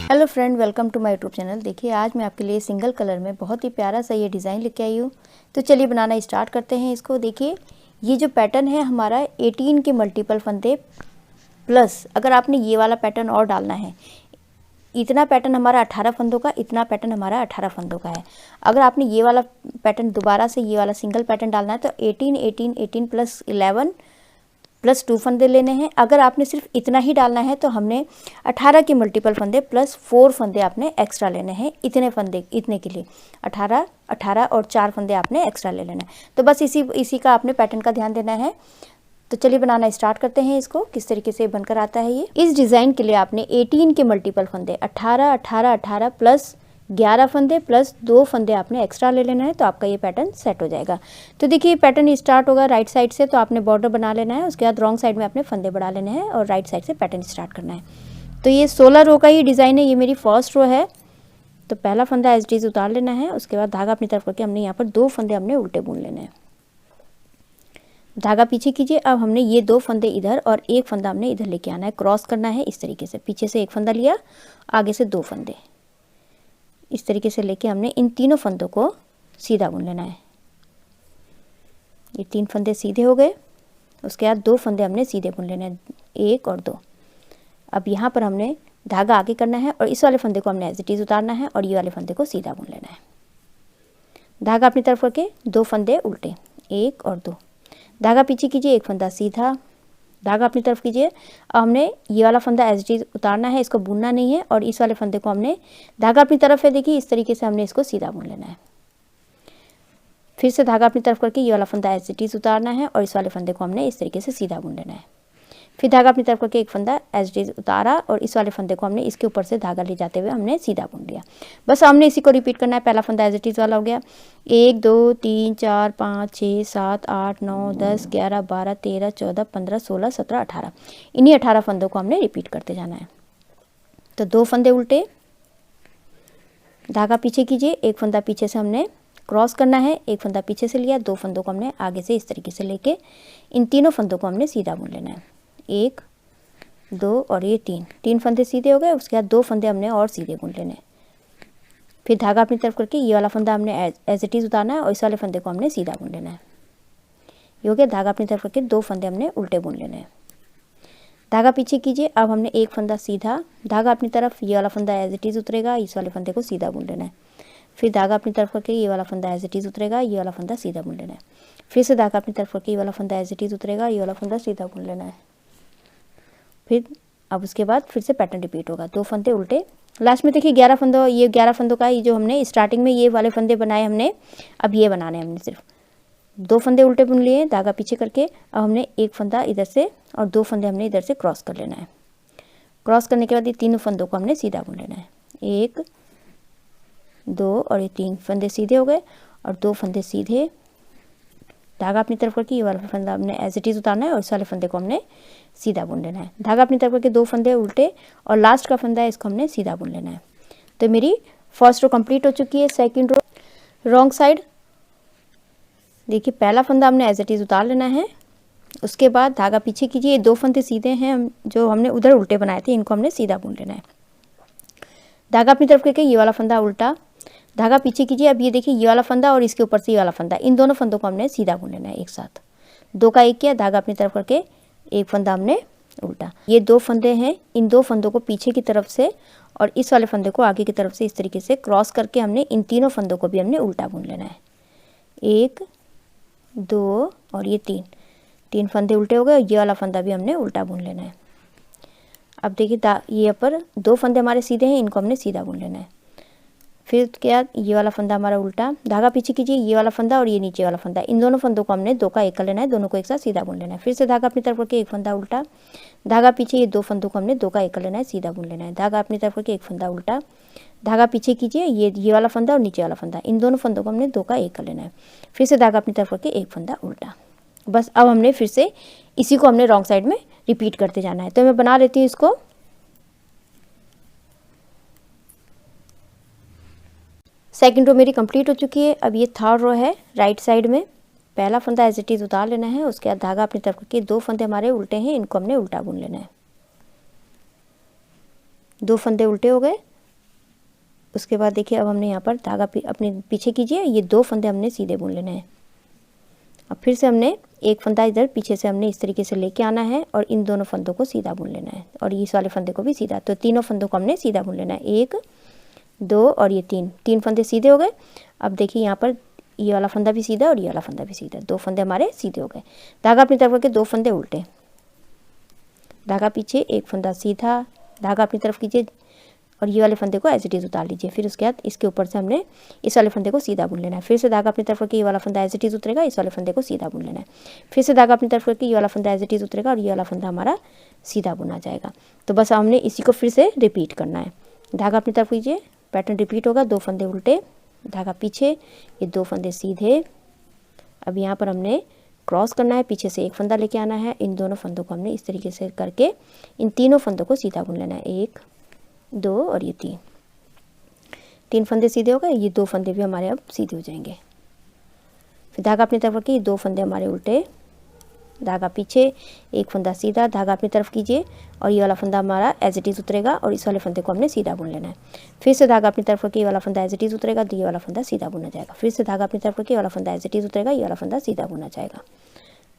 Hello friend, welcome to my YouTube channel. देखिए आज मैं आपके लिए सिंगल कलर में बहुत ही प्यारा सा ये डिज़ाइन लेके आई हूँ। तो चलिए बनाना स्टार्ट करते हैं इसको। देखिए ये जो पैटर्न है हमारा 18 के मल्टीपल फंदे प्लस अगर आपने ये वाला पैटर्न और डालना है, इतना पैटर्न हमारा 18 फंदों का, इतना पैटर्न हमारा 18 फंदों का है। अगर आपने ये वाला पैटर्न दोबारा से ये वाला सिंगल पैटर्न डालना है तो 18 18 18 प्लस 11 प्लस 2 फंदे लेने हैं। अगर आपने सिर्फ इतना ही डालना है तो हमने 18 के मल्टीपल फंदे प्लस 4 फंदे आपने एक्स्ट्रा लेने हैं। इतने फंदे, इतने के लिए 18 18 और 4 फंदे आपने एक्स्ट्रा ले लेना है। तो बस इसी का आपने पैटर्न का ध्यान देना है। तो चलिए बनाना स्टार्ट करते हैं इसको, किस तरीके से बनकर आता है ये। इस डिज़ाइन के लिए आपने 18 के मल्टीपल फंदे 18 18 18 प्लस 11 फंदे प्लस 2 फंदे आपने एक्स्ट्रा ले लेना है। तो आपका ये पैटर्न सेट हो जाएगा। तो देखिए पैटर्न स्टार्ट होगा राइट साइड से, तो आपने बॉर्डर बना लेना है। उसके बाद रॉन्ग साइड में आपने फंदे बढ़ा लेने हैं और राइट साइड से पैटर्न स्टार्ट करना है। तो ये 16 रो का ही डिज़ाइन है। ये मेरी फर्स्ट रो है। तो पहला फंदा एज इट इज उतार लेना है। उसके बाद धागा अपनी तरफ करके हमने यहाँ पर 2 फंदे हमने उल्टे बुन लेने हैं। धागा पीछे कीजिए। अब हमने ये 2 फंदे इधर और एक फंदा हमने इधर लेके आना है, क्रॉस करना है इस तरीके से। पीछे से एक फंदा लिया, आगे से 2 फंदे इस तरीके से लेके हमने इन तीनों फंदों को सीधा बुन लेना है। ये 3 फंदे सीधे हो गए। उसके बाद 2 फंदे हमने सीधे बुन लेने हैं, 1 और 2। अब यहाँ पर हमने धागा आगे करना है और इस वाले फंदे को हमने एज इट इज उतारना है और ये वाले फंदे को सीधा बुन लेना है। धागा अपनी तरफ करके 2 फंदे उल्टे, 1 और 2। धागा पीछे कीजिए, एक फंदा सीधा, धागा अपनी तरफ कीजिए। अब हमने ये वाला फंदा एज इट इज उतारना है, इसको बुनना नहीं है। और इस वाले फंदे को हमने, धागा अपनी तरफ है, देखिए इस तरीके से हमने इसको सीधा बुन लेना है। फिर से धागा अपनी तरफ करके ये वाला फंदा एज इट इज उतारना है और इस वाले फंदे को हमने इस तरीके से सीधा बुन लेना है। फिर धागा अपनी तरफ करके एक फंदा एज इट इज उतारा और इस वाले फंदे को हमने इसके ऊपर से धागा ले जाते हुए हमने सीधा बुन लिया। बस हमने इसी को रिपीट करना है। पहला फंदा एज इट इज वाला हो गया, 1 2 3 4 5 6 7 8 9 10 11 12 13 14 15 16 17 18। इन्हीं 18 फंदों को हमने रिपीट करते जाना है। तो 2 फंदे उल्टे, धागा पीछे कीजिए, एक फंदा पीछे से हमने क्रॉस करना है, एक फंदा पीछे से लिया, 2 फंदों को हमने आगे से इस तरीके से लेके इन तीनों फंदों को हमने सीधा बुन लेना है। 1 2 और ये 3 फंदे सीधे हो गए। उसके बाद 2 फंदे हमने और सीधे बुन लेने। फिर धागा अपनी तरफ करके ये वाला फंदा हमने एज इट इज उतारना है और इस वाले फंदे को हमने सीधा बुन लेना है। ये हो गया। धागा अपनी तरफ करके 2 फंदे हमने उल्टे बुन लेने हैं। धागा पीछे कीजिए। अब हमने एक फंदा सीधा, धागा अपनी तरफ, ये वाला फंदा एज इट इज उतरेगा, इस वाले फंदे को सीधा बुन लेना है। फिर धागा अपनी तरफ करके ये वाला फंदा एज इट इज उतरेगा, ये वाला फंदा सीधा बुन लेना है। फिर से धागा अपनी तरफ करके ये वाला फंदा एज इट इज उतरेगा, ये वाला फंदा सीधा बुन लेना है। फिर अब उसके बाद फिर से पैटर्न रिपीट होगा, 2 फंदे उल्टे। लास्ट में देखिए 11 फंदों, ये 11 फंदों का ये जो हमने स्टार्टिंग में ये वाले फंदे बनाए हमने, अब ये बनाने हैं हमने। सिर्फ 2 फंदे उल्टे बुन लिए, धागा पीछे करके। अब हमने एक फंदा इधर से और 2 फंदे हमने इधर से क्रॉस कर लेना है। क्रॉस करने के बाद ये तीनों फंदों को हमने सीधा बुन लेना है। 1 2 और ये 3 फंदे सीधे हो गए और 2 फंदे सीधे। धागा अपनी तरफ करके ये वाला फंदा हमने एज इट इज उतारना है और इस वाले फंदे को हमने सीधा बुन लेना है। धागा अपनी तरफ करके 2 फंदे उल्टे और लास्ट का फंदा है, इसको हमने सीधा बुन लेना है। तो मेरी फर्स्ट रो कंप्लीट हो चुकी है। सेकंड रो रॉन्ग साइड, देखिए पहला फंदा हमने एज इट इज उतार लेना है। उसके बाद धागा पीछे कीजिए, 2 फंदे सीधे हैं जो हमने उधर उल्टे बनाए थे, इनको हमने सीधा बुन लेना है। धागा अपनी तरफ करके ये वाला फंदा उल्टा, धागा पीछे कीजिए। अब ये देखिए ये वाला फंदा और इसके ऊपर से ये वाला फंदा, इन दोनों फंदों को हमने सीधा बुन लेना है एक साथ। 2 का 1 किया, धागा अपनी तरफ करके एक फंदा हमने उल्टा। ये 2 फंदे हैं, इन 2 फंदों को पीछे की तरफ से और इस वाले फंदे को आगे की तरफ से इस तरीके से क्रॉस करके हमने इन तीनों फंदों को भी हमने उल्टा बुन लेना है। 1 2 और ये 3 फंदे उल्टे हो गए और ये वाला फंदा भी हमने उल्टा बुन लेना है। अब देखिए ये पर 2 फंदे हमारे सीधे हैं, इनको हमने सीधा बुन लेना है। फिर क्या, ये वाला फंदा हमारा उल्टा, धागा पीछे कीजिए, ये वाला फंदा और ये नीचे वाला फंदा, इन दोनों फंदों को हमने 2 का 1 कर लेना है, दोनों को एक साथ सीधा बुन लेना है। फिर से धागा अपनी तरफ करके एक फंदा उल्टा, धागा पीछे, ये 2 फंदों को हमने 2 का 1 कर लेना है, सीधा बुन लेना है। धागा अपनी तरफ करके एक फंदा उल्टा, धागा पीछे कीजिए, ये वाला फंदा और नीचे वाला फंदा, इन दोनों फंदों को हमने 2 का 1 कर लेना है। फिर से धागा अपनी तरफ करके एक फंदा उल्टा। बस अब हमने फिर से इसी को हमने रॉन्ग साइड में रिपीट करते जाना है। तो मैं बना लेती हूँ इसको। सेकंड रो मेरी कंप्लीट हो चुकी है। अब ये थर्ड रो है राइट साइड में। पहला फंदा एज इट इज उतार लेना है। उसके बाद धागा अपनी तरफ करके 2 फंदे हमारे उल्टे हैं, इनको हमने उल्टा बुन लेना है। 2 फंदे उल्टे हो गए। उसके बाद देखिए अब हमने यहाँ पर धागा अपने पीछे कीजिए, ये 2 फंदे हमने सीधे बुन लेने हैं। अब फिर से हमने एक फंदा इधर पीछे से हमने इस तरीके से लेके आना है और इन दोनों फंदों को सीधा बुन लेना है और इस वाले फंदे को भी सीधा। तो तीनों फंदों को हमने सीधा बुन लेना है, 1 2 और ये 3 फंदे सीधे हो गए। अब देखिए यहाँ पर ये वाला फंदा भी सीधा और ये वाला फंदा भी सीधा, 2 फंदे हमारे सीधे हो गए। धागा अपनी तरफ करके 2 फंदे उल्टे, धागा पीछे, एक फंदा सीधा, धागा अपनी तरफ कीजिए और ये वाले फंदे को एज इट इज़ उतार लीजिए। फिर उसके बाद इसके ऊपर से हमने इस वाले फंदे को सीधा बुन लेना है। फिर से धागा अपनी तरफ करके ये वाला फंदा एज इट इज़ उतरेगा, इस वाले फंदे को सीधा बुन लेना है। फिर से धागा अपनी तरफ करके ये वाला फंदा एज इट इज़ उतरेगा और ये वाला फंदा हमारा सीधा बुना जाएगा। तो बस हमने इसी को फिर से रिपीट करना है। धागा अपनी तरफ कीजिए, पैटर्न रिपीट होगा, 2 फंदे उल्टे, धागा पीछे, ये 2 फंदे सीधे। अब यहाँ पर हमने क्रॉस करना है, पीछे से एक फंदा लेके आना है, इन दोनों फंदों को हमने इस तरीके से करके इन तीनों फंदों को सीधा बुन लेना है, 1 2 और ये 3 फंदे सीधे हो गए। ये 2 फंदे भी हमारे अब सीधे हो जाएंगे। फिर धागा अपनी तरफ रखिए, 2 फंदे हमारे उल्टे, धागा पीछे, एक फंदा सीधा, धागा अपनी तरफ कीजिए और ये वाला फंदा हमारा एज इट इज़ उतरेगा और इस वाले फंदे को हमने सीधा बुन लेना है। फिर से धागा अपनी तरफ रखिए, ये वाला फंदा एज इट इज़ उतरेगा, ये वाला फंदा सीधा बुना जाएगा। फिर से धागा अपनी तरफ रखिए, ये वाला फंदा एज इट इज़ उतरेगा, ये वाला फंदा सीधा बुना जाएगा।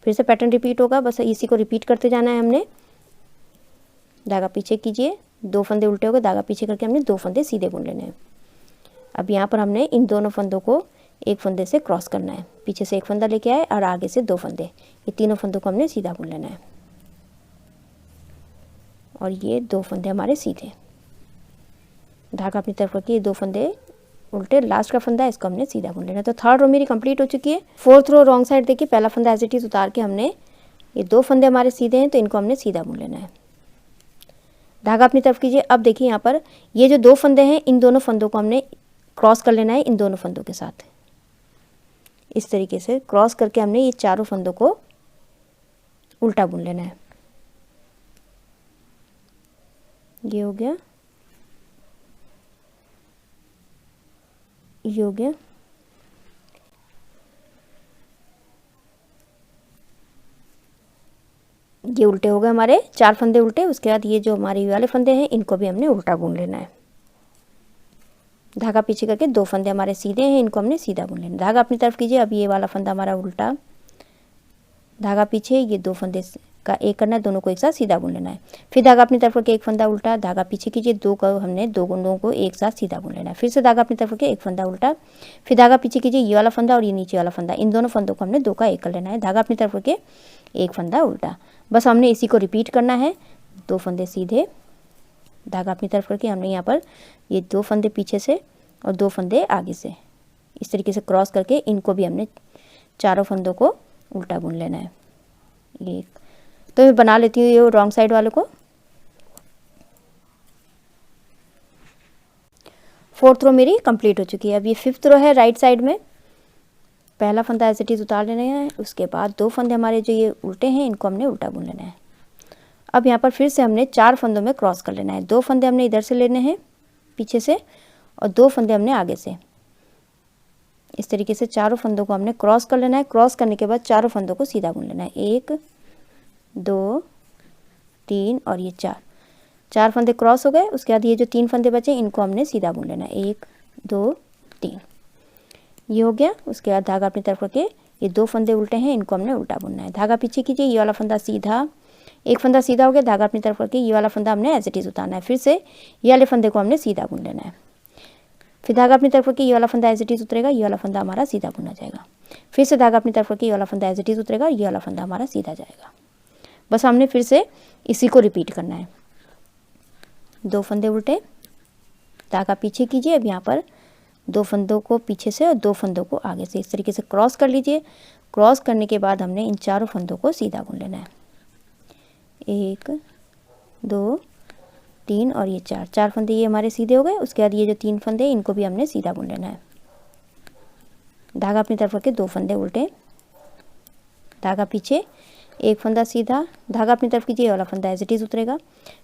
फिर से पैटर्न रिपीट होगा, बस इसी को रिपीट करते जाना है हमने। धागा पीछे कीजिए, 2 फंदे उल्टे हो गए, धागा पीछे करके हमने 2 फंदे सीधे बुन लेने हैं। अब यहाँ पर हमने इन दोनों फंदों को एक फंदे से क्रॉस करना है, पीछे से एक फंदा लेके आए और आगे से 2 फंदे, ये तीनों फंदों को हमने सीधा बुन लेना है और ये 2 फंदे हमारे सीधे। धागा अपनी तरफ रखिए, 2 फंदे उल्टे, लास्ट का फंदा इसको हमने सीधा बुन लेना। तो 3rd रो मेरी कंप्लीट हो चुकी है। 4th रो रॉन्ग साइड देखिए, पहला फंदा एज इट इज़ उतार के हमने ये 2 फंदे हमारे सीधे हैं तो इनको हमने सीधा बुन लेना है। धागा अपनी तरफ कीजिए। अब देखिए यहाँ पर ये जो 2 फंदे हैं, इन दोनों फंदों को हमने क्रॉस कर लेना है, इन दोनों फंदों के साथ इस तरीके से क्रॉस करके हमने ये चारों फंदों को उल्टा बुन लेना है। ये हो गया, ये हो गया, ये उल्टे हो गए हमारे 4 फंदे उल्टे। उसके बाद ये जो हमारे वाले फंदे हैं इनको भी हमने उल्टा बुन लेना है। धागा पीछे करके 2 फंदे हमारे सीधे हैं, इनको हमने सीधा बुन लेना। धागा अपनी तरफ कीजिए, अब ये वाला फंदा हमारा उल्टा, धागा पीछे, ये 2 फंदे का एक करना है, दोनों को एक साथ सीधा बुन लेना है। फिर धागा अपनी तरफ करके एक फंदा उल्टा, धागा पीछे कीजिए, 2 को हमने 2 गुंडों को एक साथ सीधा बुन लेना है। फिर से धागा अपनी तरफ करके एक फंदा उल्टा, फिर धागा पीछे कीजिए, ये वाला फंदा और ये नीचे वाला फंदा, इन दोनों फंदों को हमने 2 का एक कर लेना है। धागा अपनी तरफ करके एक फंदा उल्टा, बस हमने इसी को रिपीट करना है। 2 फंदे सीधे, धागा अपनी तरफ करके हमने यहाँ पर ये 2 फंदे पीछे से और 2 फंदे आगे से इस तरीके से क्रॉस करके इनको भी हमने चारों फंदों को उल्टा बुन लेना है। ये तो मैं बना लेती हूँ ये रॉन्ग साइड वालों को। 4th रो मेरी कंप्लीट हो चुकी है। अब ये 5th रो है राइट साइड में, पहला फंदा एज इट इज़ उतार लेना है, उसके बाद 2 फंदे हमारे जो ये उल्टे हैं इनको हमने उल्टा बुन लेना है। अब यहाँ पर फिर से हमने 4 फंदों में क्रॉस कर लेना है। 2 फंदे हमने इधर से लेने हैं पीछे से और 2 फंदे हमने आगे से, इस तरीके से चारों फंदों को हमने क्रॉस कर लेना है। क्रॉस करने के बाद चारों फंदों को सीधा बुन लेना है, 1 2 3 और ये 4 फंदे क्रॉस हो गए। उसके बाद ये जो 3 फंदे बचे इनको हमने सीधा बुन लेना है, 1 2 3, ये हो गया। उसके बाद धागा अपनी तरफ रखे, ये 2 फंदे उल्टे हैं इनको हमने उल्टा बुनना है। धागा पीछे कीजिए, ये वाला फंदा सीधा, एक फंदा सीधा हो गया, धागा अपनी तरफ रखे, ये वाला फंदा हमने एज इट इज़ उतारना है। फिर से ये वाले फंदे को हमने सीधा बुन लेना है। फिर धागा अपनी तरफ रखिए, ये वाला फंदा एज इट इज़ उतरेगा, ये वाला फंदा हमारा सीधा बुना जाएगा। फिर से धागा अपनी तरफ रखिए, ये वाला फंदा एज इट इज़ उतरेगा, ये वाला फंदा हमारा सीधा जाएगा। बस हमने फिर से इसी को रिपीट करना है। 2 फंदे उल्टे, धागा पीछे कीजिए। अब यहाँ पर 2 फंदों को पीछे से और 2 फंदों को आगे से इस तरीके से क्रॉस कर लीजिए। क्रॉस करने के बाद हमने इन चारों फंदों को सीधा बुन लेना है, 1 2 3 और ये 4 फंदे ये हमारे सीधे हो गए। उसके बाद ये जो 3 फंदे इनको भी हमने सीधा बुन लेना है। धागा अपनी तरफ रखे, 2 फंदे उल्टे, धागा पीछे, एक फंदा सीधा, धागा अपनी तरफ कीजिए, ये वाला फंदा एज इट इज़ उतरेगा,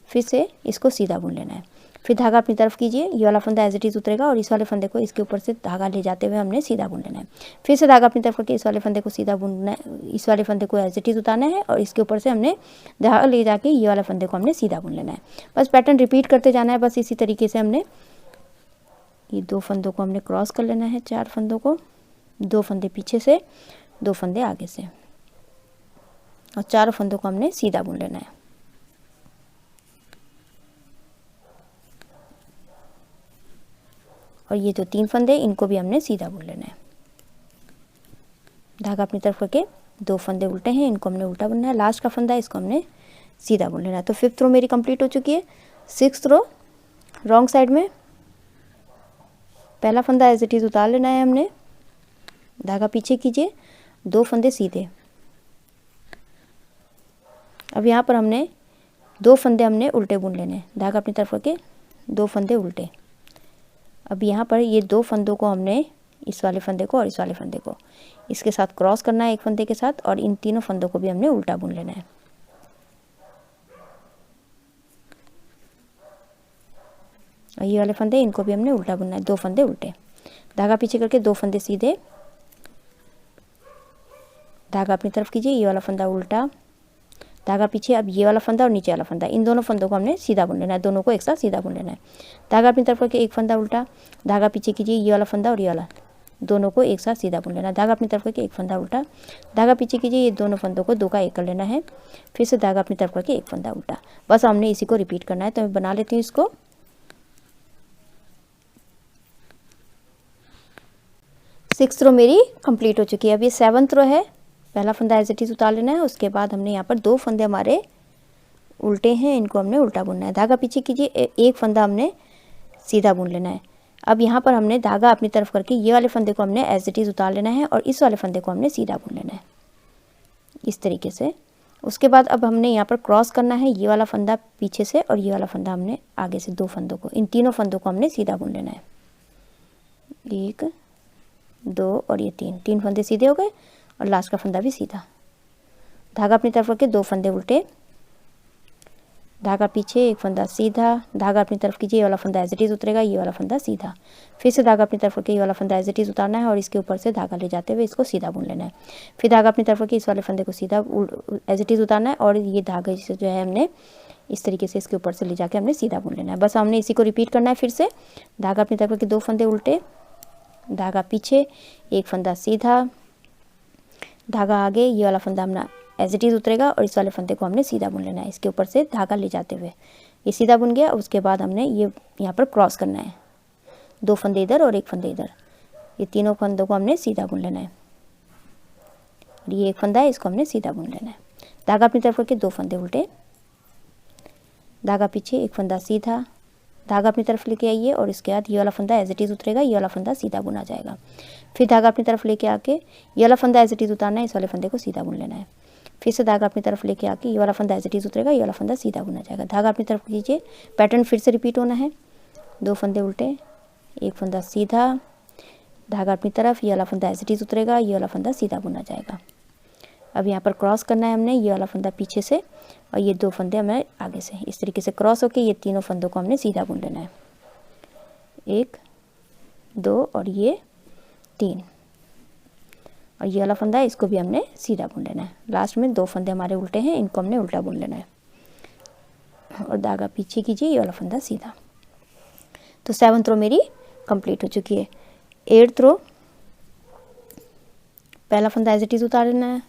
फिर से इसको सीधा बुन लेना है। फिर धागा अपनी तरफ कीजिए, ये वाला फंदा एज इट इज़ उतरेगा और इस वाले फंदे को इसके ऊपर से धागा ले जाते हुए हमने सीधा बुन लेना है। फिर से धागा अपनी तरफ करके इस वाले फंदे को सीधा बुनना है, इस वाले फंदे को एज इट इज़ उतारना है और इसके ऊपर से हमने धागा ले जाके ये वाला फंदे को हमने सीधा बुन लेना है। बस पैटर्न रिपीट करते जाना है, बस इसी तरीके से हमने ये 2 फंदों को हमने क्रॉस कर लेना है, 4 फंदों को, 2 फंदे पीछे से, 2 फंदे आगे से, और 4 फंदों को हमने सीधा बुन लेना है। और ये जो 3 फंदे इनको भी हमने सीधा बुन लेना है। धागा अपनी तरफ करके 2 फंदे उल्टे हैं, इनको हमने उल्टा बुनना है। लास्ट का फंदा इसको हमने सीधा बुन लेना है। तो 5th रो मेरी कंप्लीट हो चुकी है। 6th रो रॉन्ग साइड में पहला फंदा एज इट इज़ उतार लेना है हमने, धागा पीछे कीजिए, 2 फंदे सीधे। अब यहाँ पर हमने 2 फंदे हमने उल्टे बुन लेने, धागा अपनी तरफ करके 2 फंदे उल्टे। अब यहाँ पर ये 2 फंदों को हमने इस वाले फंदे को और इस वाले फंदे को इसके साथ क्रॉस करना है एक फंदे के साथ, और इन तीनों फंदों को भी हमने उल्टा बुन लेना है। और ये वाले फंदे इनको भी हमने उल्टा बुनना है, 2 फंदे उल्टे, धागा पीछे करके 2 फंदे सीधे, धागा अपनी तरफ कीजिए, ये वाला फंदा उल्टा, धागा पीछे। अब ये वाला फंदा और नीचे वाला फंदा, इन दोनों फंदों को हमने सीधा बुन लेना है, दोनों को एक साथ सीधा बुन लेना है। धागा अपनी तरफ करके एक फंदा उल्टा, धागा पीछे कीजिए, ये वाला फंदा और ये वाला, दोनों को एक साथ सीधा बुन लेना है। धागा अपनी तरफ करके एक फंदा उल्टा, धागा पीछे कीजिए, ये दोनों फंदों को 2 का 1 कर लेना है। फिर से धागा अपनी तरफ करके एक फंदा उल्टा, बस हमने इसी को रिपीट करना है। तो मैं बना लेती हूँ इसको। सिक्स्थ रो मेरी कंप्लीट हो चुकी है। अब ये 7th रो है, पहला फंदा एज इट इज़ उतार लेना है, उसके बाद हमने यहाँ पर 2 फंदे हमारे उल्टे हैं, इनको हमने उल्टा बुनना है। धागा पीछे कीजिए, एक फंदा हमने सीधा बुन लेना है। अब यहाँ पर हमने धागा अपनी तरफ करके ये वाले फंदे को हमने एज इट इज़ उतार लेना है, और इस वाले फंदे को हमने सीधा बुन लेना है इस तरीके से। उसके बाद अब हमने यहाँ पर क्रॉस करना है, ये वाला फंदा पीछे से और ये वाला फंदा हमने आगे से, 2 फंदों को, इन तीनों फंदों को हमने सीधा बुन लेना है। 1 2 और ये 3 फंदे सीधे हो गए, और लास्ट का फंदा भी सीधा। धागा अपनी तरफ रख के 2 फंदे उल्टे, धागा पीछे, एक फंदा सीधा, धागा अपनी तरफ कीजिए, ये वाला फंदा एज इट इज़ उतरेगा, ये वाला फंदा सीधा। फिर से धागा अपनी तरफ रख के ये वाला फंदा एज इट इज़ उतारना है, और इसके ऊपर से धागा ले जाते हुए इसको सीधा बुन लेना है। फिर धागा अपनी तरफ रख के इस वाले फंदे को सीधा एज इट इज़ उतारना है, और ये धागे से जो है हमने इस तरीके से इसके ऊपर से ले जाके हमने सीधा बुन लेना है। बस हमने इसी को रिपीट करना है फिर से। धागा अपनी तरफ रख के 2 फंदे उल्टे, धागा पीछे, एक फंदा सीधा, धागा आगे, ये वाला फंदा हमने एज इट इज़ उतरेगा, और इस वाले फंदे को हमने सीधा बुन लेना है इसके ऊपर से धागा ले जाते हुए। ये सीधा बुन गया। उसके बाद हमने ये यहाँ पर क्रॉस करना है, 2 फंदे इधर और 1 फंदे इधर, ये तीनों फंदों को हमने सीधा बुन लेना है। और ये एक फंदा है, इसको हमने सीधा बुन लेना है। धागा अपनी तरफ करके 2 फंदे उल्टे, धागा पीछे, एक फंदा सीधा, धागा अपनी तरफ लेके आइए, और इसके बाद ये वाला फंदा एज इट इज़ उतरेगा, ये वाला फंदा सीधा बुना जाएगा। फिर धागा अपनी तरफ लेके आके ये वाला फंदा एज इट इज़ उतारना है, इस वाले फंदे को सीधा बुन लेना है। फिर से धागा अपनी तरफ लेके आके ये वाला फंदा एज इट इज़ उतरेगा, ये वाला फंदा सीधा बुना जाएगा। धागा अपनी तरफ कीजिए, पैटर्न फिर से रिपीट होना है। 2 फंदे उल्टे, एक फंदा सीधा, धागा अपनी तरफ, ये वाला फंदा एज इट इज़ उतरेगा, ये वाला फंदा सीधा बुना जाएगा। अब यहाँ पर क्रॉस करना है हमने, ये वाला फंदा पीछे से और ये 2 फंदे हमें आगे से, इस तरीके से क्रॉस होके ये तीनों फंदों को हमने सीधा बुन लेना है। 1 2 और ये 3, और ये वाला फंदा है, इसको भी हमने सीधा बुन लेना है। लास्ट में 2 फंदे हमारे उल्टे हैं, इनको हमने उल्टा बुन लेना है, और धागा पीछे कीजिए, ये वाला फंदा सीधा। तो 7th रो मेरी कंप्लीट हो चुकी है। 8th रो, पहला फंदा एज इट इज़ उतार लेना है,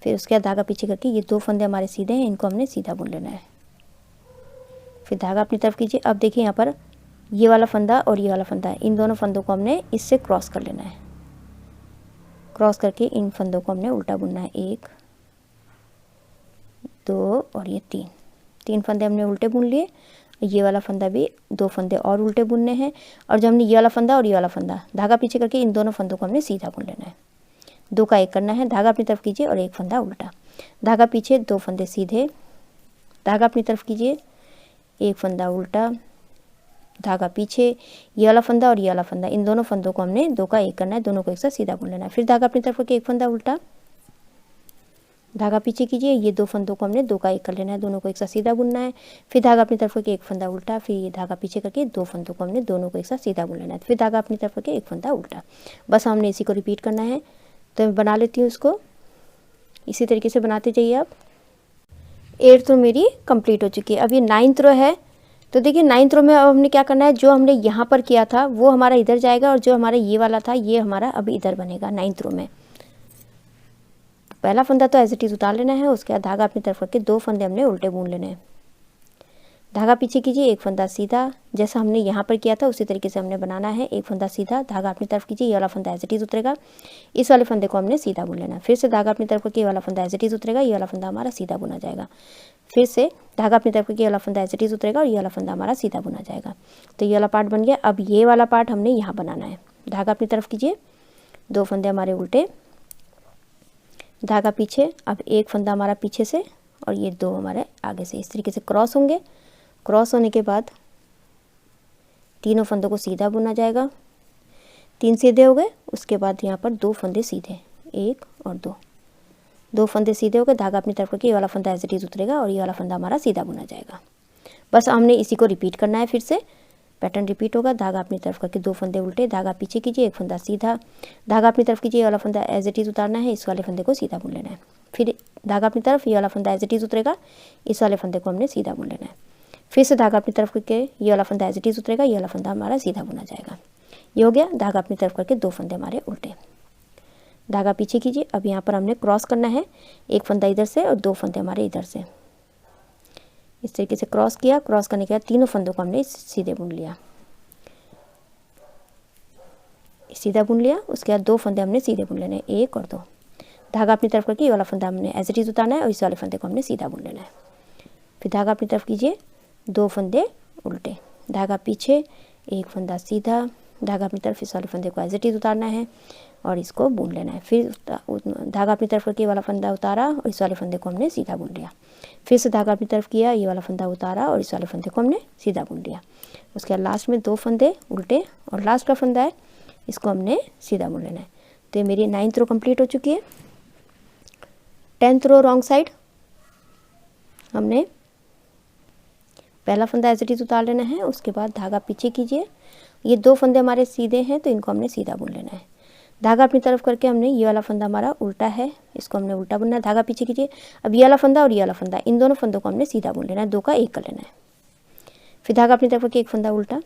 फिर उसके बाद धागा पीछे करके ये 2 फंदे हमारे सीधे हैं, इनको हमने सीधा बुन लेना है। फिर धागा अपनी तरफ कीजिए। अब देखिए यहाँ पर ये वाला फंदा और ये वाला फंदा है, इन दोनों फंदों को हमने इससे क्रॉस कर लेना है। क्रॉस करके इन फंदों को हमने उल्टा बुनना है। 1 2 और ये 3 फंदे हमने उल्टे बुन लिए। ये वाला फंदा भी 2 फंदे और उल्टे बुनने हैं, और जब हमने ये वाला फंदा और ये वाला फंदा, धागा पीछे करके इन दोनों फंदों को हमने सीधा बुन लेना है। 2 का 1 करना है। धागा अपनी तरफ कीजिए और एक फंदा उल्टा, धागा पीछे, 2 फंदे सीधे, धागा अपनी तरफ कीजिए, एक फंदा उल्टा, धागा पीछे, ये वाला फंदा और ये वाला फंदा, इन दोनों फंदों को हमने 2 का 1 करना है, दोनों को एक साथ सीधा बुन लेना है। फिर धागा अपनी तरफ करके एक फंदा उल्टा, धागा पीछे कीजिए, ये 2 फंदों को हमने 2 का 1 कर लेना है, दोनों को एक साथ सीधा बुनना है। फिर धागा अपनी तरफ करके एक फंदा उल्टा, फिर ये धागा पीछे करके 2 फंदों को हमने दोनों को एक साथ सीधा बुन लेना है। फिर धागा अपनी तरफ करके एक फंदा उल्टा, बस हमने इसी को रिपीट करना है। तो मैं बना लेती हूँ इसको, इसी तरीके से बनाते जाइए आप। 8th रो मेरी कंप्लीट हो चुकी है। अब ये 9th रो है, तो देखिए 9th रो में अब हमने क्या करना है, जो हमने यहाँ पर किया था वो हमारा इधर जाएगा और जो हमारा ये वाला था ये हमारा अब इधर बनेगा 9th रो में। पहला फंदा तो एज इट इज़ उतार लेना है, उसके बाद धागा अपनी तरफ करके 2 फंदे हमने उल्टे बुन लेने हैं। धागा पीछे कीजिए, एक फंदा सीधा, जैसा हमने यहाँ पर किया था उसी तरीके से हमने बनाना है। एक फंदा सीधा, धागा अपनी तरफ कीजिए, ये वाला फंदा एज इट इज़ उतरेगा, इस वाले फंदे को हमने सीधा बुन लेना है। फिर से धागा अपनी तरफ करके ये वाला फंदा एज इट इज़ उतरेगा, ये वाला फंदा हमारा सीधा बुना जाएगा। फिर से धागा अपनी तरफ करके ये वाला फंदा एज इट इज़ उतरेगा और ये वाला फंदा हमारा सीधा बुना जाएगा। तो ये वाला पार्ट बन गया। अब ये वाला पार्ट हमने यहाँ बनाना है। धागा अपनी तरफ कीजिए, 2 फंदे हमारे उल्टे, धागा पीछे, अब एक फंदा हमारा पीछे से और ये 2 हमारे आगे से, इस तरीके से क्रॉस होंगे। क्रॉस होने के बाद तीनों फंदों को सीधा बुना जाएगा। 3 सीधे हो गए, उसके बाद यहाँ पर 2 फंदे सीधे, 1 और 2 फंदे सीधे हो गए। धागा अपनी तरफ करके ये वाला फंदा एज इट इज़ उतरेगा और ये वाला फंदा हमारा सीधा बुना जाएगा। बस हमने इसी को रिपीट करना है, फिर से पैटर्न रिपीट होगा। धागा अपनी तरफ करके 2 फंदे उल्टे, धागा पीछे कीजिए, एक फंदा सीधा, धागा अपनी तरफ कीजिए, ये वाला फंदा एज इट इज़ उतारना है, इस वाले फंदे को सीधा बुन लेना है। फिर धागा अपनी तरफ, ये वाला फंदा एज इट इज़ उतरेगा, इस वाले फंदे को हमने सीधा बुन लेना है। फिर से धागा अपनी तरफ करके ये वाला फंदा एज इट इज़ उतरेगा, ये वाला फंदा हमारा सीधा बुना जाएगा। ये हो गया। धागा अपनी तरफ करके 2 फंदे हमारे उल्टे, धागा पीछे कीजिए। अब यहाँ पर हमने क्रॉस करना है, एक फंदा इधर से और 2 फंदे हमारे इधर से, इस तरीके से क्रॉस किया। क्रॉस करने के बाद तीनों फंदों को हमने सीधे बुन लिया, सीधा बुन लिया। उसके बाद 2 फंदे हमने सीधे बुन लेने, 1 और 2। धागा अपनी तरफ करके ये वाला फंदा हमने एज इट इज़ उतारना है और इस वाले फंदे को हमने सीधा बुन लेना है। फिर धागा अपनी तरफ कीजिए, 2 फंदे उल्टे, धागा पीछे, एक फंदा सीधा, धागा अपनी तरफ, इस वाले फंदे को एज इट इज़ उतारना है और इसको बुन लेना है। फिर धागा अपनी तरफ करके ये वाला फंदा उतारा और इस वाले फंदे को हमने सीधा बुन लिया। फिर से धागा अपनी तरफ किया, ये वाला फंदा उतारा और इस वाले फंदे को हमने सीधा बुन लिया। उसके बाद लास्ट में 2 फंदे उल्टे और लास्ट का फंदा है, इसको हमने सीधा बुन लेना है। तो ये मेरी 9th रो कंप्लीट हो चुकी है। 10th रो रॉन्ग साइड, हमने पहला फंदा एज इट इज़ उतार लेना है, उसके बाद धागा पीछे कीजिए, ये 2 फंदे हमारे सीधे हैं तो इनको हमने सीधा बुन लेना है। धागा अपनी तरफ करके हमने, ये वाला फंदा हमारा उल्टा है, इसको हमने उल्टा बुनना है। धागा पीछे कीजिए, अब ये वाला फंदा और ये वाला फंदा, इन दोनों फंदों को हमने सीधा बुन लेना है, 2 का 1 कर लेना है। फिर धागा अपनी तरफ करके एक फंदा उल्टा,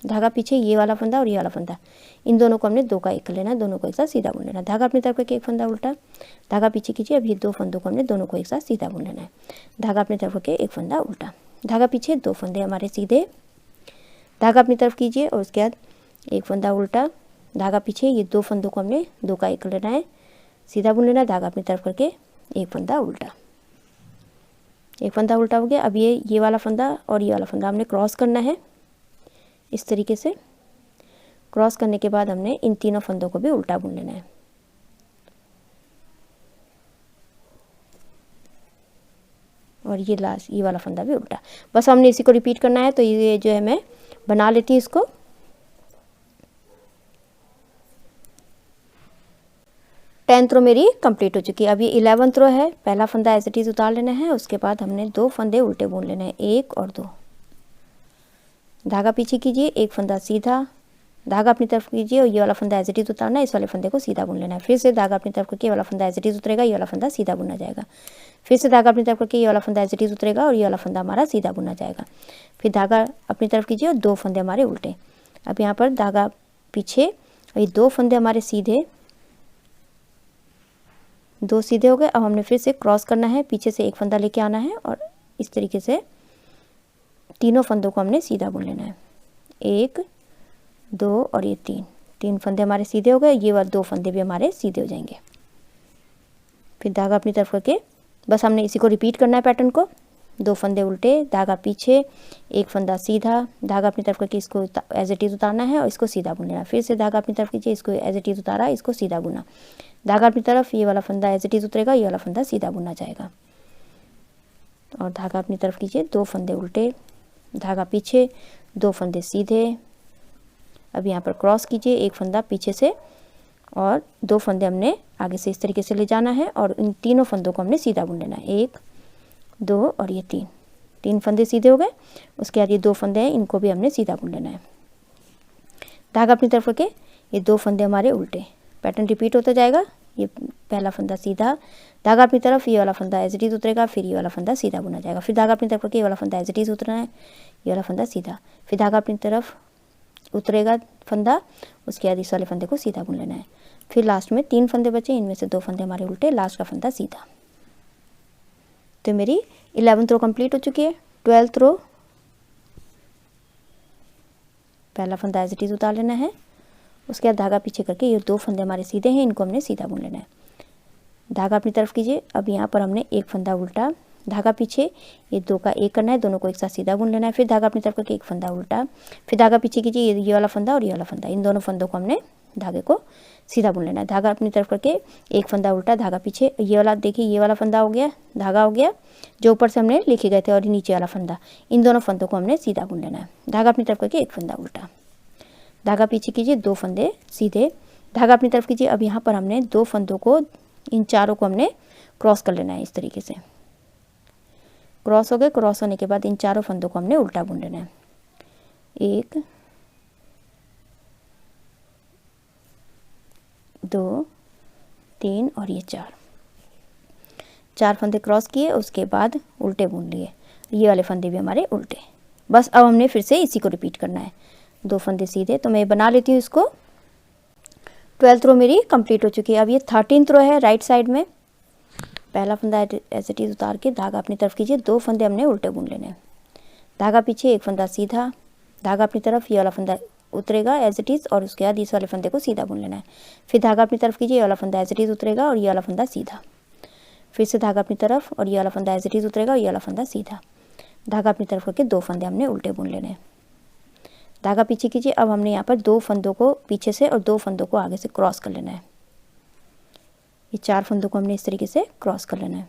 धागा पीछे, ये वाला फंदा और ये वाला फंदा, इन दोनों को हमने 2 का 1 कर लेना है, दोनों को एक साथ सीधा बुन लेना है। धागा अपनी तरफ करके एक फंदा उल्टा, धागा पीछे कीजिए, अब ये 2 फंदों को हमने दोनों को एक साथ सीधा बुन लेना है। धागा अपनी तरफ करके एक फंदा उल्टा, धागा पीछे, 2 फंदे हमारे सीधे, धागा अपनी तरफ कीजिए और उसके बाद एक फंदा उल्टा, धागा पीछे, ये 2 फंदों को हमने 2 का 1 कर लेना है, सीधा बुन लेना है। धागा अपनी तरफ करके एक फंदा उल्टा, एक फंदा उल्टा हो गया। अब ये वाला फंदा और ये वाला फंदा हमने क्रॉस करना है, इस तरीके से क्रॉस करने के बाद हमने इन तीनों फंदों को भी उल्टा बुन लेना है। और ये लास्ट, ये वाला फंदा भी उल्टा। बस हमने इसी को रिपीट करना है। तो ये जो है मैं बना लेती हूँ इसको। टेंथ रो मेरी कंप्लीट हो चुकी है। अब ये 11th रो है। पहला फंदा एज इट इज़ उतार लेना है, उसके बाद हमने 2 फंदे उल्टे बुन लेने हैं, 1 और 2। धागा पीछे कीजिए, एक फंदा सीधा, धागा अपनी तरफ कीजिए और ये वाला फंदा एज इट इज़ उतारना है, इस वाले फंदे को सीधा बुन लेना है। फिर से धागा अपनी तरफ करके ये वाला फंदा एज इट इज़ उतरेगा, ये वाला फंदा सीधा बुना जाएगा। फिर से धागा अपनी तरफ करके ये वाला फंदा एज इट इज़ उतरेगा और ये वाला फंदा हमारा सीधा बुना जाएगा। फिर धागा अपनी तरफ कीजिए और 2 फंदे हमारे उल्टे। अब यहाँ पर धागा पीछे और ये 2 फंदे हमारे सीधे, 2 सीधे हो गए। अब हमने फिर से क्रॉस करना है, पीछे से एक फंदा लेके आना है और इस तरीके से तीनों फंदों को हमने सीधा बुन लेना है, 1 2 और ये 3 फंदे हमारे सीधे हो गए। ये वाले 2 फंदे भी हमारे सीधे हो जाएंगे। फिर धागा अपनी तरफ करके बस हमने इसी को रिपीट करना है पैटर्न को। 2 फंदे उल्टे, धागा पीछे, एक फंदा सीधा, धागा अपनी तरफ करके इसको एज इट इज़ उतारना है और इसको सीधा बुन लेना। फिर से धागा अपनी तरफ कीजिए, इसको एज इट इज़ उतारा, इसको सीधा बुना। धागा अपनी तरफ, ये वाला फंदा एज इट इज़ उतरेगा, ये वाला फंदा सीधा बुना जाएगा। और धागा अपनी तरफ कीजिए, 2 फंदे उल्टे, धागा पीछे, 2 फंदे सीधे। अब यहाँ पर क्रॉस कीजिए, एक फंदा पीछे से और 2 फंदे हमने आगे से इस तरीके से ले जाना है और इन तीनों फंदों को हमने सीधा बुन लेना है, 1 2 और ये 3 फंदे सीधे हो गए। उसके बाद ये 2 फंदे हैं, इनको भी हमने सीधा बुन लेना है। धागा अपनी तरफ रखे, ये 2 फंदे हमारे उल्टे, पैटर्न रिपीट होता जाएगा। ये पहला फंदा सीधा, धागा अपनी तरफ, ये वाला फंदा एज इट इज़ उतरेगा, फिर ये वाला फंदा सीधा बुना जाएगा, फिर धागा अपनी तरफ करके ये वाला फंदा एज इट इज़ उतरना है, ये वाला फंदा सीधा, फिर धागा अपनी तरफ उतरेगा फंदा, उसके बाद इस वाले फंदे को सीधा बुन लेना है। फिर लास्ट में 3 फंदे बचे, इनमें से 2 फंदे हमारे उल्टे, लास्ट का फंदा सीधा। तो मेरी 11th रो कंप्लीट हो चुकी है। 12th रो, पहला फंदा एज इट इज़ उतार लेना है, उसके बाद धागा पीछे करके ये 2 फंदे हमारे सीधे हैं, इनको हमने सीधा बुन लेना है। धागा अपनी तरफ कीजिए। अब यहाँ पर हमने एक फंदा उल्टा, धागा पीछे, ये 2 का 1 करना है, दोनों को एक साथ सीधा बुन लेना है। फिर धागा अपनी तरफ करके एक फंदा उल्टा, फिर धागा पीछे कीजिए, ये वाला फंदा और ये वाला फंदा, इन दोनों फंदों को हमने धागे को सीधा बुन लेना है। धागा अपनी तरफ करके एक फंदा उल्टा, धागा पीछे, ये वाला देखिए, ये वाला फंदा हो गया, धागा हो गया जो ऊपर से हमने लिखे गए थे, और नीचे वाला फंदा, इन दोनों फंदों को हमने सीधा बुन लेना है। धागा अपनी तरफ करके एक फंदा उल्टा, धागा पीछे कीजिए, 2 फंदे सीधे, धागा अपनी तरफ कीजिए। अब यहाँ पर हमने 2 फंदों को, इन चारों को हमने क्रॉस कर लेना है। इस तरीके से क्रॉस हो गए। क्रॉस होने के बाद इन चारों फंदों को हमने उल्टा बुन लेना है। 1 2 3 और ये 4 फंदे क्रॉस किए, उसके बाद उल्टे बुन लिए, ये वाले फंदे भी हमारे उल्टे। बस अब हमने फिर से इसी को रिपीट करना है। 2 फंदे सीधे, तो मैं बना लेती हूँ इसको। 12th रो मेरी कंप्लीट हो चुकी है। अब ये 13th रो है राइट साइड में। पहला फंदा एज इट इज़ उतार के धागा अपनी तरफ कीजिए, 2 फंदे हमने उल्टे बुन लेने हैं। धागा पीछे, एक फंदा सीधा, धागा अपनी तरफ, ये वाला फंदा उतरेगा एज इट इज़, और उसके बाद इस वाले फंदे को सीधा बुन लेना है। फिर धागा अपनी तरफ कीजिए, ये वाला फंदा एज इट इज़ उतरेगा और ये वाला फंदा सीधा, फिर से धागा अपनी तरफ, और ये वाला फंदा एज इट इज़ उतरेगा और ये वाला फंदा सीधा, धागा अपनी तरफ करके 2 फंदे हमने उल्टे बुन लेने हैं। धागा पीछे कीजिए। अब हमने यहाँ पर 2 फंदों को पीछे से और 2 फंदों को आगे से क्रॉस कर लेना है। ये 4 फंदों को हमने इस तरीके से क्रॉस कर लेना है,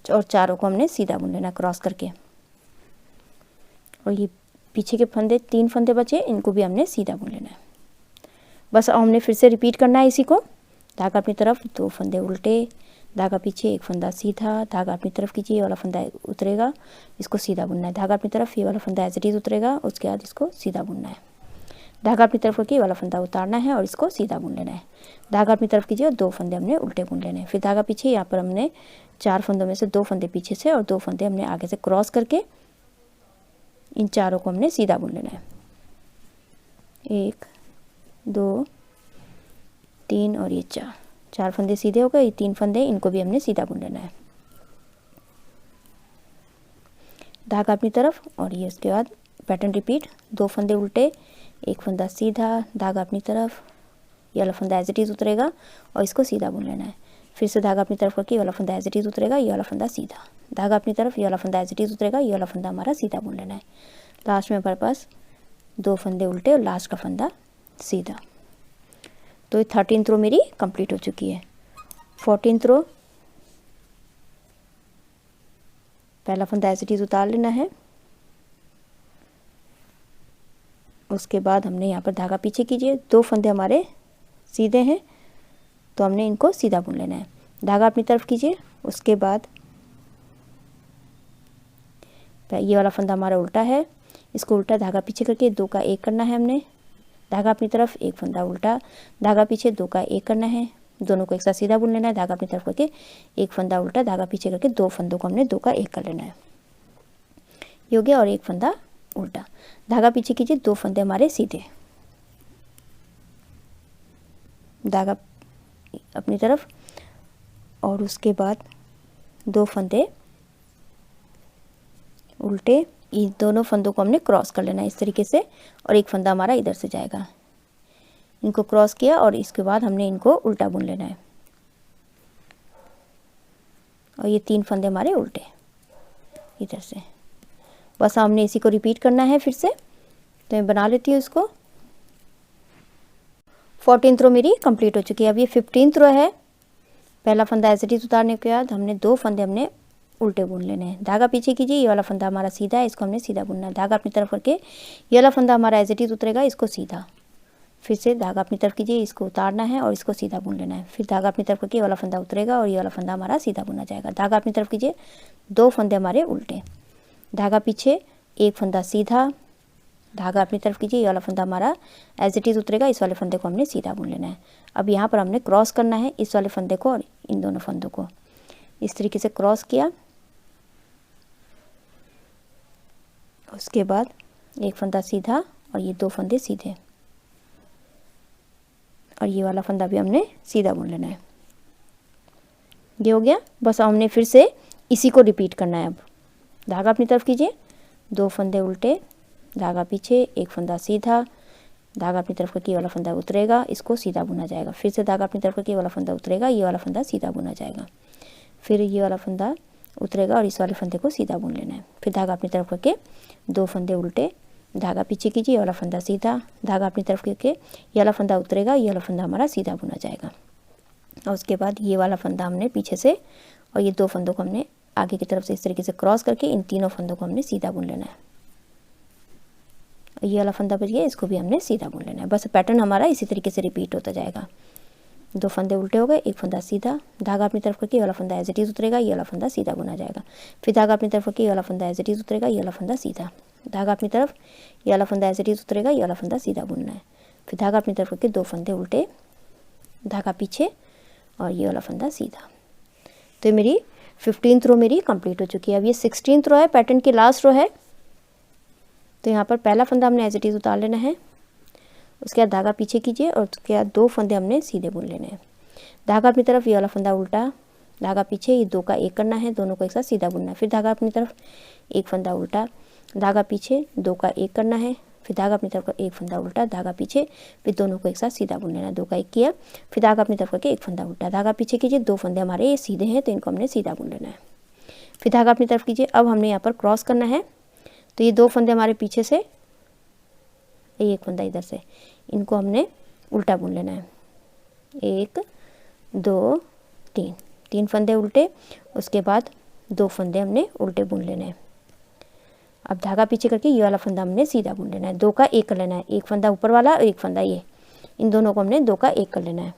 और चारों को हमने सीधा बुन लेना क्रॉस करके। और ये पीछे के फंदे, 3 फंदे बचे, इनको भी हमने सीधा बुन लेना है। बस अब हमने फिर से रिपीट करना है इसी को। धागा अपनी तरफ, 2 फंदे उल्टे, धागा पीछे, एक फंदा सीधा, धागा अपनी तरफ कीजिए, ये वाला फंदा उतरेगा, इसको सीधा बुनना है। धागा अपनी तरफ, ये वाला फंदा एज इट इज़ उतरेगा, उसके बाद इसको सीधा बुनना है। धागा अपनी तरफ करके ये वाला फंदा उतारना है और इसको सीधा बुन लेना है। धागा अपनी तरफ कीजिए और 2 फंदे हमने उल्टे बुन लेने हैं। फिर धागा पीछे, यहाँ पर हमने 4 फंदों में से 2 फंदे पीछे से और 2 फंदे हमने आगे से क्रॉस करके इन चारों को हमने सीधा बुन लेना है। 1 2 3 और ये 4 फंदे सीधे हो गए। 3 फंदे, इनको भी हमने सीधा बुन लेना है। धागा अपनी तरफ, और ये उसके बाद पैटर्न रिपीट, 2 फंदे उल्टे, एक फंदा सीधा, धागा अपनी तरफ, ये वाला फंदा एज इट इज़ उतरेगा और इसको सीधा बुन लेना है। फिर से धागा अपनी तरफ करके ये वाला फंदा एज इट इज़ उतरेगा, ये वाला फंदा सीधा, धागा अपनी तरफ, ये वाला फंदा एज इट इज़ उतरेगा, ये वाला फंदा हमारा सीधा बुन लेना है। लास्ट में हमारे पास 2 फंदे उल्टे और लास्ट का फंदा सीधा। तो ये 13th रो मेरी कंप्लीट हो चुकी है। 14th रो, पहला फंदा एज इट इज़ उतार लेना है, उसके बाद हमने यहाँ पर धागा पीछे कीजिए, 2 फंदे हमारे सीधे हैं, तो हमने इनको सीधा बुन लेना है। धागा अपनी तरफ कीजिए, उसके बाद ये वाला फंदा हमारा उल्टा है, इसको उल्टा धागा पीछे करके 2 का 1 करना है हमने। धागा अपनी तरफ, एक फंदा उल्टा, धागा पीछे, 2 का 1 करना है, दोनों को एक साथ सीधा बुन लेना है। धागा अपनी तरफ करके एक फंदा उल्टा, धागा पीछे करके 2 फंदों को हमने 2 का 1 कर लेना है। ये हो गया, और एक फंदा उल्टा, धागा पीछे कीजिए, 2 फंदे हमारे सीधे, धागा अपनी तरफ, और उसके बाद 2 फंदे उल्टे, ये दोनों फंदों को हमने क्रॉस कर लेना है इस तरीके से, और एक फंदा हमारा इधर से जाएगा। इनको क्रॉस किया और इसके बाद हमने इनको उल्टा बुन लेना है, और ये 3 फंदे हमारे उल्टे इधर से। बस हमने इसी को रिपीट करना है फिर से। तो मैं बना लेती हूँ इसको। 14th रो मेरी कंप्लीट हो चुकी है। अब ये 15th रो है। पहला फंदा एज इट इज़ उतारने के बाद हमने 2 फंदे हमने उल्टे बुन लेने हैं। धागा पीछे कीजिए, ये वाला फंदा हमारा सीधा है, इसको हमने सीधा बुनना है। धागा अपनी तरफ करके ये वाला फंदा हमारा एज इट इज़ उतरेगा, इसको सीधा, फिर से धागा अपनी तरफ कीजिए, इसको उतारना है और इसको सीधा बुन लेना है। फिर धागा अपनी तरफ करके ये वाला फंदा उतरेगा और ये वाला फंदा हमारा सीधा बुना जाएगा। धागा अपनी तरफ कीजिए, 2 फंदे हमारे उल्टे, धागा पीछे, एक फंदा सीधा, धागा अपनी तरफ कीजिए, ये वाला फंदा हमारा एज इट इज़ उतरेगा, इस वाले फंदे को हमने सीधा बुन लेना है। अब यहाँ पर हमने क्रॉस करना है इस वाले फंदे को और इन दोनों फंदों को, इस तरीके से क्रॉस किया। उसके बाद एक फंदा सीधा और ये दो फंदे सीधे, और ये वाला फंदा भी हमने सीधा बुन लेना है। ये हो गया। बस हमने फिर से इसी को रिपीट करना है। अब धागा अपनी तरफ कीजिए, दो फंदे उल्टे, धागा पीछे, एक फंदा सीधा, धागा अपनी तरफ करके ये वाला फंदा उतरेगा, इसको सीधा बुना जाएगा। फिर से धागा अपनी तरफ करके ये वाला फंदा उतरेगा, ये वाला फंदा सीधा बुना जाएगा। फिर ये वाला फंदा उतरेगा और इस वाले फंदे को सीधा बुन लेना है। फिर धागा अपनी तरफ करके दो फंदे उल्टे, धागा पीछे कीजिए, ये वाला फंदा सीधा, धागा अपनी तरफ करके ये वाला फंदा उतरेगा, ये वाला फंदा हमारा सीधा बुना जाएगा। और उसके बाद ये वाला फंदा हमने पीछे से और ये दो फंदों को हमने आगे की तरफ से इस तरीके से क्रॉस करके इन तीनों फंदों को हमने सीधा बुन लेना है। ये वाला फंदा बच गया, इसको भी हमने सीधा बुन लेना है। बस पैटर्न हमारा इसी तरीके से रिपीट होता जाएगा। दो फंदे उल्टे हो गए, एक फंदा सीधा, धागा अपनी तरफ करके ये वाला फंदा एज इट इज़ उतरेगा, ये वाला फंदा सीधा बुना जाएगा। फिर धागा अपनी तरफ करके ये वाला फंदा एज इट इज़ उतरेगा, ये वाला फंदा सीधा, धागा अपनी तरफ, ये वाला फंदा एज इट इज़ उतरेगा, ये वाला फंदा सीधा बुनना है। फिर धागा अपनी तरफ करके दो फंदे उल्टे, धागा पीछे और ये वाला फंदा सीधा। तो मेरी 15th रो मेरी कंप्लीट हो चुकी है। अब ये 16th रो है, पैटर्न की लास्ट रो है। तो यहाँ पर पहला फंदा हमने एज इट इज़ उतार लेना है, उसके बाद धागा पीछे कीजिए और उसके बाद दो फंदे हमने सीधे बुन लेने हैं। धागा अपनी तरफ, ये वाला फंदा उल्टा, धागा पीछे, ये दो का एक करना है, दोनों को एक साथ सीधा बुनना है। फिर धागा अपनी तरफ, एक फंदा उल्टा, धागा पीछे, दो का एक करना है, फिर धागा अपनी तरफ का एक फंदा उल्टा, धागा पीछे, फिर दोनों को एक साथ सीधा बुन लेना है। दो का एक किया, फिर धागा अपनी तरफ करके एक फंदा उल्टा, धागा पीछे कीजिए, दो फंदे हमारे ये सीधे हैं तो इनको हमने सीधा बुन लेना है। फिर धागा अपनी तरफ कीजिए। अब हमने यहाँ पर क्रॉस करना है, तो ये दो फंदे हमारे पीछे से, एक फंदा इधर से, इनको हमने उल्टा बुन लेना है। एक, दो, तीन, तीन फंदे उल्टे, उसके बाद दो फंदे हमने उल्टे बुन लेने हैं। अब धागा पीछे करके ये वाला फंदा हमने सीधा बुन लेना है। दो का एक कर लेना है, एक फंदा ऊपर वाला और एक फंदा ये, इन दोनों को हमने दो का एक कर लेना है।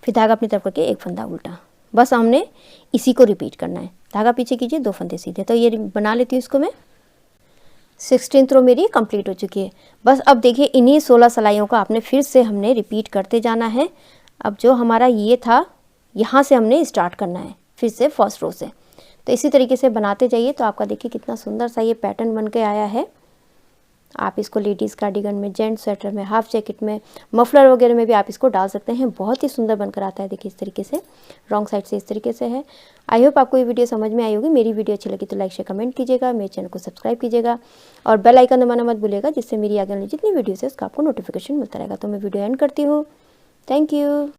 फिर धागा अपनी तरफ करके एक फंदा उल्टा। बस हमने इसी को रिपीट करना है। धागा पीछे कीजिए, दो फंदे सीधे। तो ये बना लेती हूँ इसको मैं। 16th रो मेरी कंप्लीट हो चुकी है। बस अब देखिए इन्हीं 16 सिलाइयों का आपने फिर से हमने रिपीट करते जाना है। अब जो हमारा ये था, यहाँ से हमने स्टार्ट करना है फिर से फर्स्ट रो से। तो इसी तरीके से बनाते जाइए। तो आपका देखिए कितना सुंदर सा ये पैटर्न बन के आया है। आप इसको लेडीज़ कार्डिगन में, जेंट्स स्वेटर में, हाफ जैकेट में, मफलर वगैरह में भी आप इसको डाल सकते हैं। बहुत ही सुंदर बनकर आता है। देखिए इस तरीके से, रॉन्ग साइड से इस तरीके से है। आई होप आपको ये वीडियो समझ में आई होगी। मेरी वीडियो अच्छी लगी तो लाइक शेयर कमेंट कीजिएगा, मेरे चैनल को सब्सक्राइब कीजिएगा और बेल आइकन दबाना मत भूलिएगा, जिससे मेरी आगे वाली जितनी वीडियोस है उसका आपको नोटिफिकेशन मिलता रहेगा। तो मैं वीडियो एंड करती हूँ। Thank you.